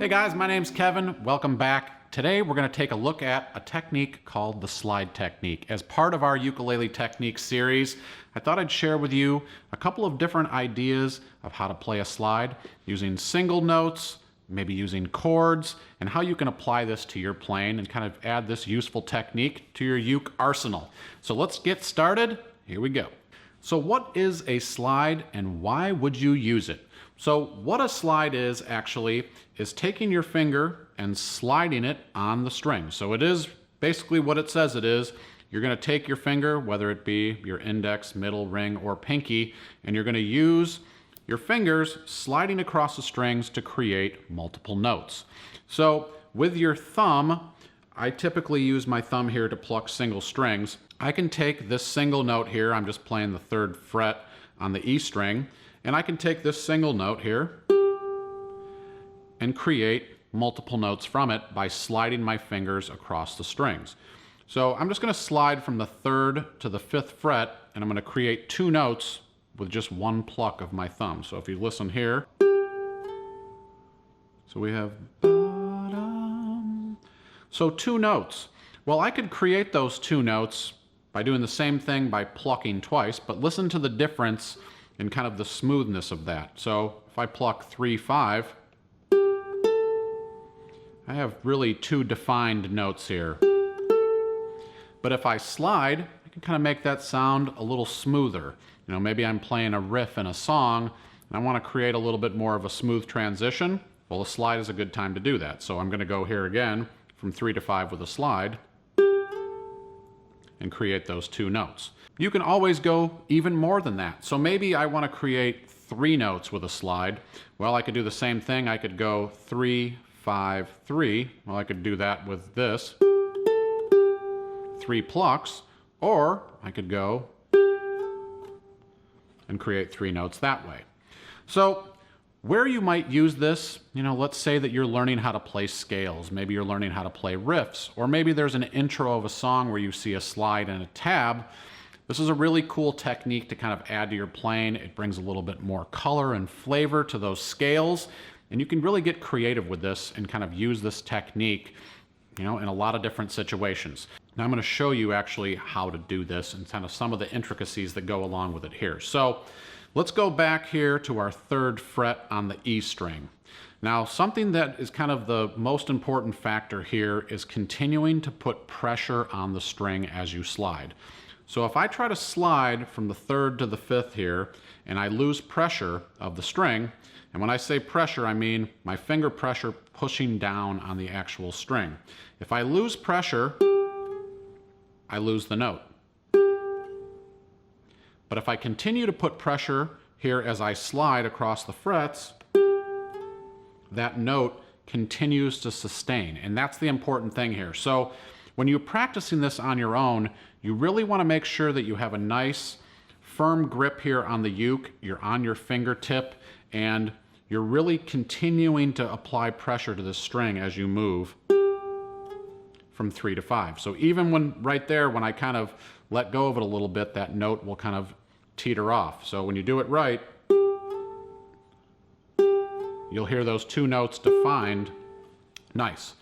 Hey guys, my name's Kevin. Welcome back. Today we're going to take a look at a technique called the slide technique. As part of our ukulele technique series, I thought I'd share with you a couple of different ideas of how to play a slide using single notes, maybe using chords, and how you can apply this to your playing and kind of add this useful technique to your uke arsenal. So let's get started. Here we go. So what is a slide and why would you use it? So what a slide is actually is taking your finger and sliding it on the string. So it is basically what it says it is. You're going to take your finger, whether it be your index, middle, ring, or pinky, and you're going to use your fingers sliding across the strings to create multiple notes. So with your thumb, I typically use my thumb here to pluck single strings. I can take this single note here, I'm just playing the 3rd fret on the E string, and I can take this single note here and create multiple notes from it by sliding my fingers across the strings. So I'm just going to slide from the 3rd to the 5th fret, and I'm going to create 2 notes with just one pluck of my thumb. So if you listen here, so we have so 2 notes. Well, I could create those 2 notes by doing the same thing by plucking twice, but listen to the difference in kind of the smoothness of that. So if I pluck 3, 5, I have really 2 defined notes here. But if I slide, I can kind of make that sound a little smoother. You know, maybe I'm playing a riff in a song and I want to create a little bit more of a smooth transition. Well, a slide is a good time to do that. So I'm going to go here again from 3 to 5 with a slide and create those 2 notes. You can always go even more than that. So maybe I want to create 3 notes with a slide. Well, I could do the same thing. I could go 3, 5, 3. Well, I could do that with this. 3 plucks, or I could go and create 3 notes that way. So where you might use this, you know, let's say that you're learning how to play scales, maybe you're learning how to play riffs, or maybe there's an intro of a song where you see a slide and a tab. This is a really cool technique to kind of add to your playing. It brings a little bit more color and flavor to those scales, and you can really get creative with this and kind of use this technique, you know, in a lot of different situations. Now I'm going to show you actually how to do this and kind of some of the intricacies that go along with it here. So let's go back here to our 3rd fret on the E string. Now, something that is kind of the most important factor here is continuing to put pressure on the string as you slide. So if I try to slide from the 3rd to the 5th here, and I lose pressure of the string, and when I say pressure, I mean my finger pressure pushing down on the actual string. If I lose pressure, I lose the note. But if I continue to put pressure here as I slide across the frets, that note continues to sustain. And that's the important thing here. So when you're practicing this on your own, you really want to make sure that you have a nice firm grip here on the uke, you're on your fingertip, and you're really continuing to apply pressure to this string as you move from 3 to 5. So even when right there, when I kind of let go of it a little bit, that note will kind of teeter off. So when you do it right, you'll hear those 2 notes defined. Nice.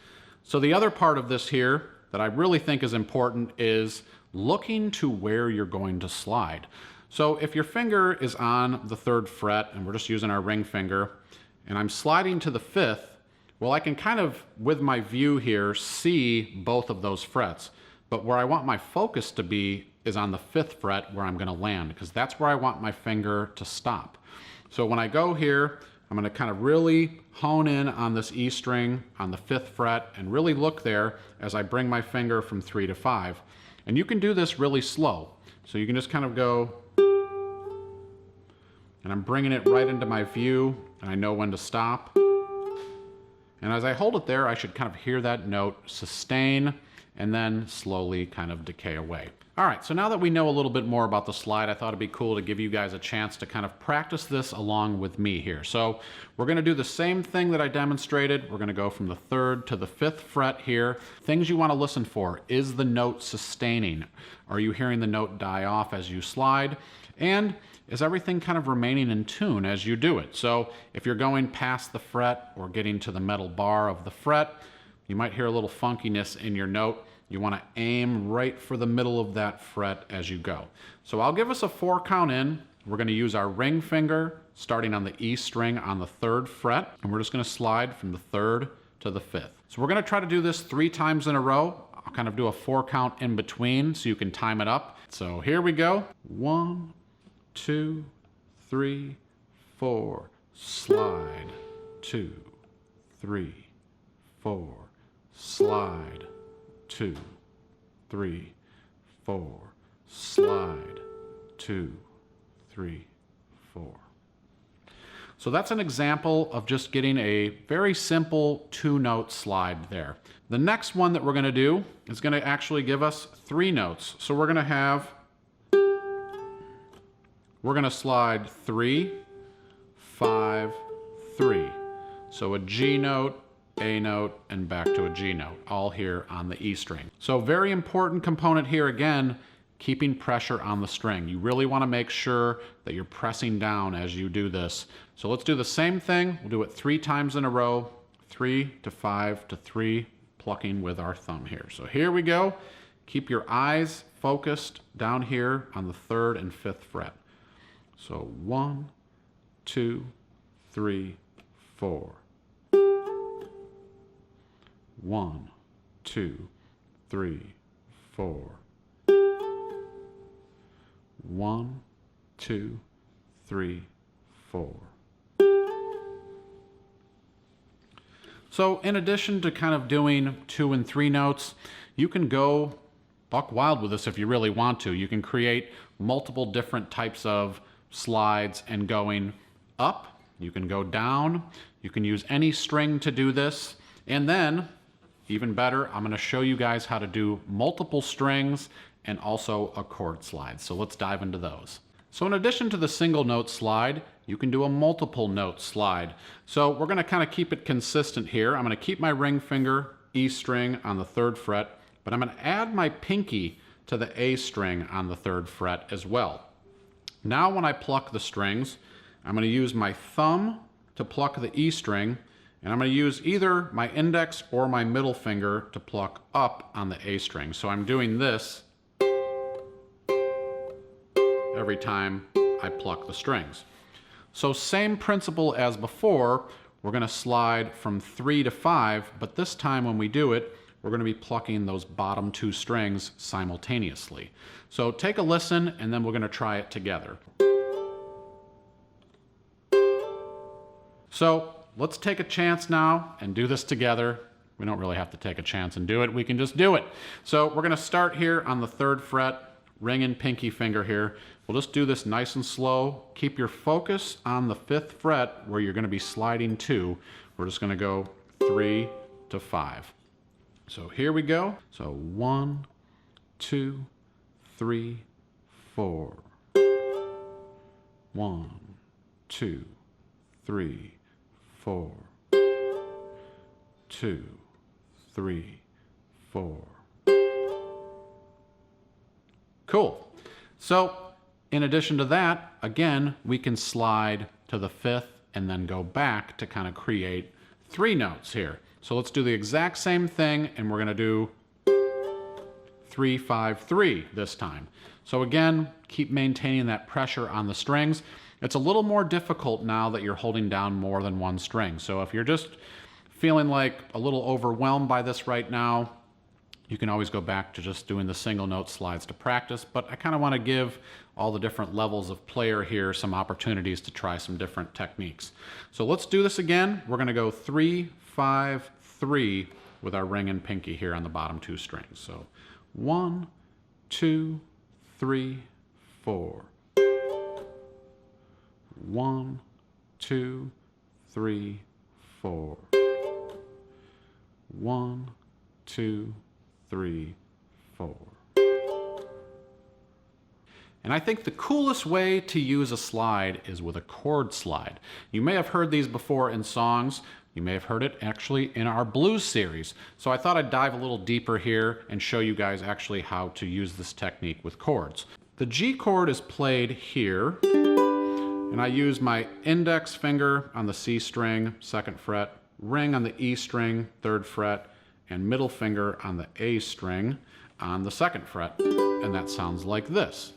So the other part of this here that I really think is important is looking to where you're going to slide. So if your finger is on the 3rd fret, and we're just using our ring finger, and I'm sliding to the 5th, well, I can kind of, with my view here, see both of those frets. But where I want my focus to be is on the 5th fret where I'm going to land, because that's where I want my finger to stop. So when I go here, I'm going to kind of really hone in on this E string on the 5th fret and really look there as I bring my finger from 3 to 5. And you can do this really slow. So you can just kind of go, and I'm bringing it right into my view, and I know when to stop. And as I hold it there, I should kind of hear that note sustain and then slowly kind of decay away. All right, so now that we know a little bit more about the slide, I thought it'd be cool to give you guys a chance to kind of practice this along with me here. So we're going to do the same thing that I demonstrated. We're going to go from the 3rd to the 5th fret here. Things you want to listen for. Is the note sustaining? Are you hearing the note die off as you slide? And is everything kind of remaining in tune as you do it. So if you're going past the fret or getting to the metal bar of the fret, you might hear a little funkiness in your note. You want to aim right for the middle of that fret as you go. So I'll give us a 4 count in. We're going to use our ring finger starting on the E string on the 3rd fret, and we're just going to slide from the 3rd to the 5th. So we're going to try to do this 3 times in a row. I'll kind of do a 4 count in between so you can time it up. So here we go. 1, 2, 3, 4, slide, 2, 3, 4, slide, 2, 3, 4, slide, 2, 3, 4. So that's an example of just getting a very simple 2-note slide there. The next one that we're going to do is going to actually give us 3 notes. So we're going to slide 3, 5, 3. So a G note, A note, and back to a G note, all here on the E string. So very important component here again, keeping pressure on the string. You really want to make sure that you're pressing down as you do this. So let's do the same thing. We'll do it 3 times in a row, 3 to 5 to 3, plucking with our thumb here. So here we go. Keep your eyes focused down here on the 3rd and 5th fret. So 1, 2, 3, 4. 1, 2, 3, 4. 1, 2, 3, 4. So in addition to kind of doing 2 and 3 notes, you can go buck wild with this if you really want to. You can create multiple different types of slides and going up. You can go down. You can use any string to do this. And then, even better, I'm going to show you guys how to do multiple strings and also a chord slide. So let's dive into those. So in addition to the single note slide, you can do a multiple note slide. So we're going to kind of keep it consistent here. I'm going to keep my ring finger, E string on the 3rd fret, but I'm going to add my pinky to the A string on the 3rd fret as well. Now when I pluck the strings, I'm going to use my thumb to pluck the E string, and I'm going to use either my index or my middle finger to pluck up on the A string. So I'm doing this every time I pluck the strings. So same principle as before, we're going to slide from 3 to 5, but this time when we do it, we're going to be plucking those bottom 2 strings simultaneously. So take a listen and then we're going to try it together. So let's take a chance now and do this together. We don't really have to take a chance and do it, we can just do it. So we're going to start here on the 3rd fret, ring and pinky finger here. We'll just do this nice and slow. Keep your focus on the 5th fret where you're going to be sliding to. We're just going to go 3 to 5. So here we go. So 1, 2, 3, 4. 1, 2, 3, 4. 2, 3, 4. Cool. So in addition to that, again, we can slide to the 5th and then go back to kind of create 3 notes here. So let's do the exact same thing, and we're going to do 3, 5, 3 this time. So again, keep maintaining that pressure on the strings. It's a little more difficult now that you're holding down more than one string. So if you're just feeling like a little overwhelmed by this right now, you can always go back to just doing the single note slides to practice, but I kind of want to give all the different levels of player here some opportunities to try some different techniques. So let's do this again. We're going to go 3, 5, 3 with our ring and pinky here on the bottom 2 strings. So 1, 2, 3, 4. 1, 2, 3, 4. 1, 2, 3, 4. And I think the coolest way to use a slide is with a chord slide. You may have heard these before in songs. You may have heard it actually in our blues series. So I thought I'd dive a little deeper here and show you guys actually how to use this technique with chords. The G chord is played here. And I use my index finger on the C string, 2nd fret, ring on the E string, 3rd fret, and middle finger on the A string on the 2nd fret. And that sounds like this.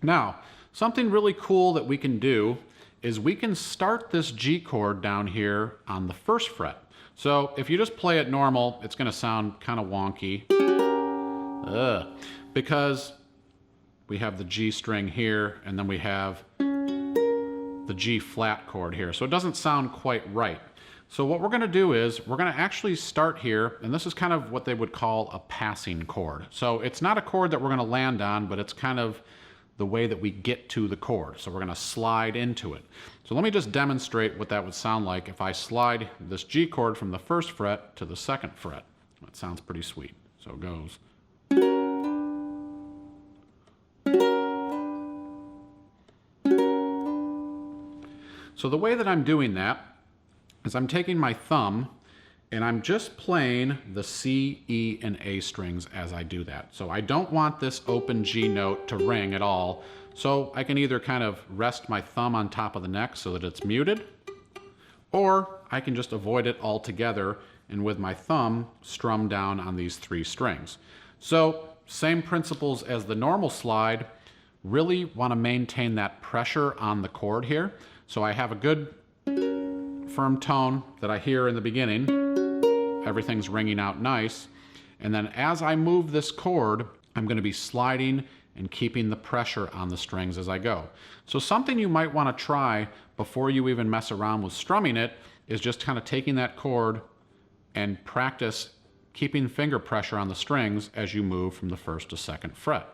Now, something really cool that we can do is we can start this G chord down here on the 1st fret. So if you just play it normal, it's going to sound kind of wonky. Because we have the G string here, and then we have the G flat chord here. So it doesn't sound quite right. So what we're going to do is we're going to actually start here, and this is kind of what they would call a passing chord. So it's not a chord that we're going to land on, but it's kind of the way that we get to the chord. So we're going to slide into it. So let me just demonstrate what that would sound like if I slide this G chord from the 1st fret to the 2nd fret. That sounds pretty sweet. So it goes. So the way that I'm doing that is I'm taking my thumb and I'm just playing the C, E, and A strings as I do that. So I don't want this open G note to ring at all. So I can either kind of rest my thumb on top of the neck so that it's muted, or I can just avoid it altogether and with my thumb strum down on these 3 strings. So same principles as the normal slide, really want to maintain that pressure on the chord here. So I have a good firm tone that I hear in the beginning. Everything's ringing out nice. And then as I move this chord, I'm going to be sliding and keeping the pressure on the strings as I go. So something you might want to try before you even mess around with strumming it is just kind of taking that chord and practice keeping finger pressure on the strings as you move from the 1st to 2nd fret.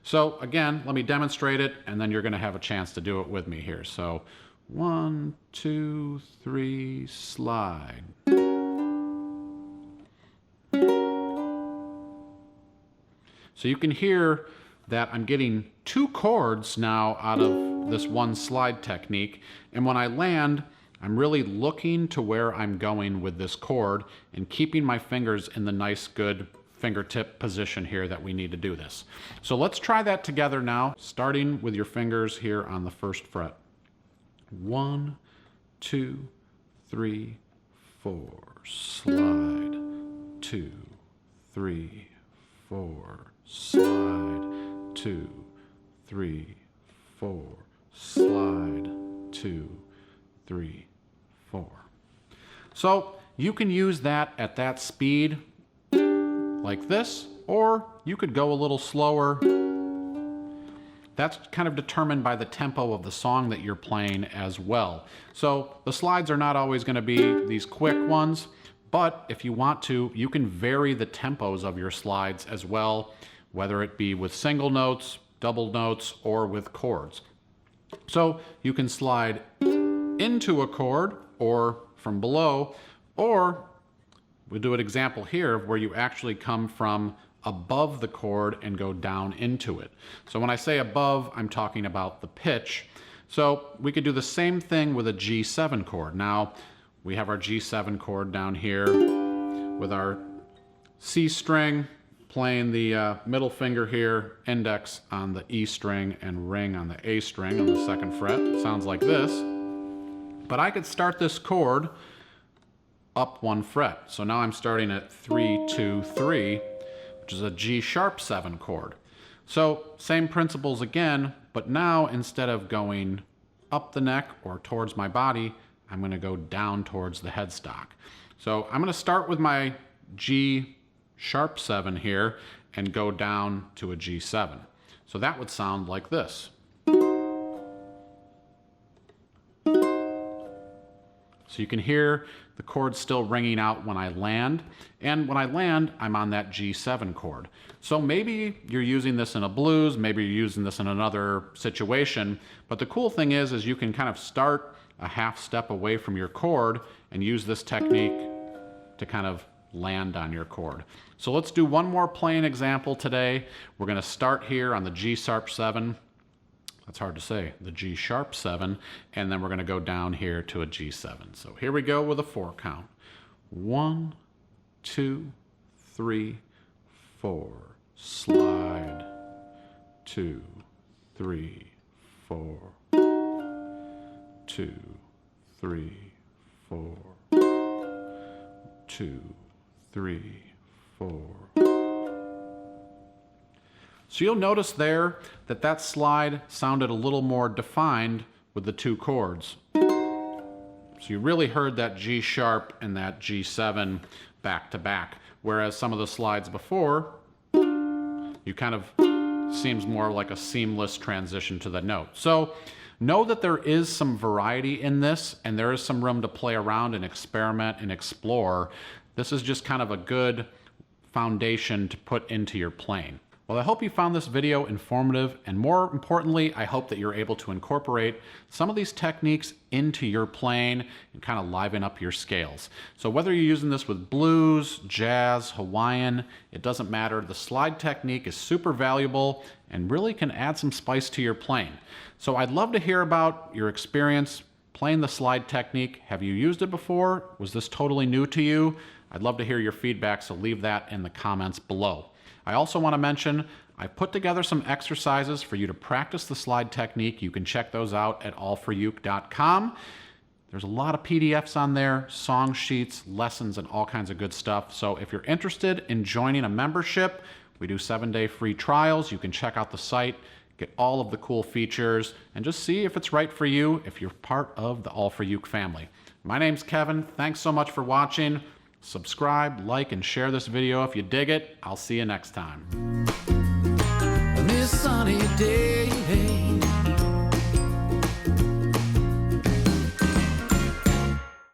So again, let me demonstrate it, and then you're going to have a chance to do it with me here. So 1, 2, 3, slide. So you can hear that I'm getting 2 chords now out of this one slide technique, and when I land, I'm really looking to where I'm going with this chord and keeping my fingers in the nice, good fingertip position here that we need to do this. So let's try that together now, starting with your fingers here on the 1st fret. 1, 2, 3, 4, slide. 2, 3, 4, slide. 2, 3, 4, slide. 2, 3, 4. So you can use that at that speed like this, or you could go a little slower. That's kind of determined by the tempo of the song that you're playing as well. So the slides are not always going to be these quick ones, but if you want to, you can vary the tempos of your slides as well, whether it be with single notes, double notes, or with chords. So you can slide into a chord or from below, or we'll do an example here where you actually come from above the chord and go down into it. So when I say above, I'm talking about the pitch. So we could do the same thing with a G7 chord. Now we have our G7 chord down here with our C string, playing the middle finger here, index on the E string, and ring on the A string on the 2nd fret. It sounds like this. But I could start this chord up 1 fret. So now I'm starting at 3, 2, 3, which is a G sharp 7 chord. So same principles again, but now instead of going up the neck or towards my body, I'm going to go down towards the headstock. So I'm going to start with my G sharp 7 here and go down to a G7. So that would sound like this. So you can hear the chord still ringing out when I land, and when I land, I'm on that G7 chord. So maybe you're using this in a blues, maybe you're using this in another situation, but the cool thing is you can kind of start a half step away from your chord and use this technique to kind of land on your chord. So let's do one more playing example today. We're going to start here on the G sharp 7. That's hard to say, the G sharp 7, and then we're going to go down here to a G7. So here we go with a 4 count. 1, 2, 3, 4, slide. 2, 3, 4. 2, 3, 4. 2, 3, 4. So you'll notice there that that slide sounded a little more defined with the 2 chords. So you really heard that G sharp and that G7 back to back, whereas some of the slides before, you kind of seems more like a seamless transition to the note. So know that there is some variety in this, and there is some room to play around and experiment and explore. This is just kind of a good foundation to put into your playing. Well, I hope you found this video informative, and more importantly, I hope that you're able to incorporate some of these techniques into your playing and kind of liven up your scales. So whether you're using this with blues, jazz, Hawaiian, it doesn't matter. The slide technique is super valuable and really can add some spice to your playing. So I'd love to hear about your experience playing the slide technique. Have you used it before? Was this totally new to you? I'd love to hear your feedback, so leave that in the comments below. I also want to mention I've put together some exercises for you to practice the slide technique. You can check those out at AllForUke.com. There's a lot of PDFs on there, song sheets, lessons, and all kinds of good stuff. So if you're interested in joining a membership, we do 7-day free trials. You can check out the site, get all of the cool features, and just see if it's right for you if you're part of the AllForUke family. My name's Kevin. Thanks so much for watching. Subscribe, like, and share this video if you dig it. I'll see you next time. This sunny day